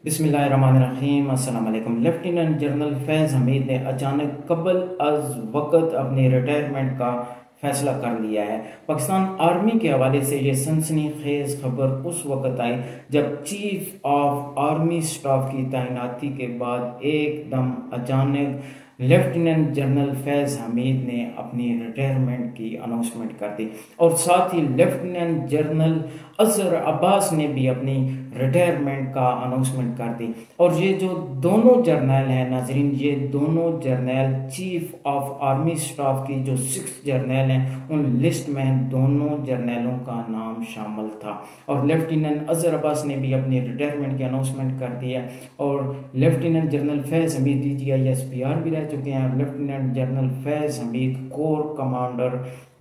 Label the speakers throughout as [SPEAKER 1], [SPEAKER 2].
[SPEAKER 1] بسم اللہ الرحمن الرحیم۔ السلام علیکم۔ لیفٹیننٹ جنرل فیض حمید نے اچانک قبل از وقت اپنی ریٹائرمنٹ کا فیصلہ کر لیا ہے۔ پاکستان آرمی کے حوالے سے یہ سنسنی خیز خبر اس وقت آئی جب چیف آف آرمی سٹاف کی تعیناتی کے بعد ایک دم اچانک لیفٹیننٹ جنرل فیض حمید نے اپنی ریٹائرمنٹ کی اناؤنسمنٹ کر دی، اور ساتھ ہی لیفٹیننٹ جنرل اظہر عباس نے بھی اپنی ریٹائرمنٹ کا اناؤنسمنٹ کر دی۔ اور یہ جو دونوں جرنیل ہیں ناظرین، یہ دونوں جرنیل چیف آف آرمی سٹاف کی جو 6 جرنیل ہیں، ان لسٹ میں دونوں جرنیلوں کا نام شامل تھا۔ اور لیفٹیننٹ اظہر عباس نے بھی اپنی ریٹائرمنٹ کی اناؤنسمنٹ کر دی ہے، اور لیفٹیننٹ جنرل فیض حمید DGI/SPR بھی رہ چکے ہیں۔ لیفٹیننٹ جنرل فیض حمید کور کمانڈر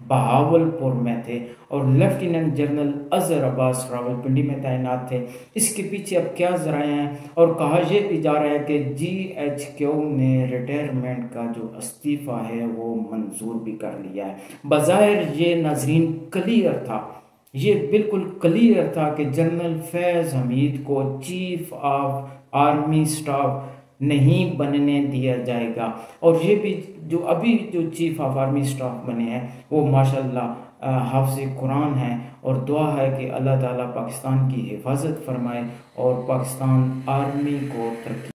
[SPEAKER 1] بہاولپور میں تھے، اور لیفٹیننٹ جنرل اظہر عباس راولپنڈی میں تعینات تھے۔ اس کے پیچھے اب کیا ذرائع ہیں، اور کہا یہ بھی جا رہا ہے کہ GHQ نے ریٹائرمنٹ کا جو استعفیٰ ہے وہ منظور بھی کر لیا ہے۔ بظاہر یہ ناظرین کلیئر تھا، یہ بالکل کلیئر تھا کہ جنرل فیض حمید کو چیف آف آرمی سٹاف نہیں بننے دیا جائے گا، اور یہ بھی جو ابھی جو چیف آف آرمی سٹاف بنے ہیں وہ ماشاءاللہ حافظ قرآن ہیں، اور دعا ہے کہ اللہ تعالیٰ پاکستان کی حفاظت فرمائے اور پاکستان آرمی کو ترقی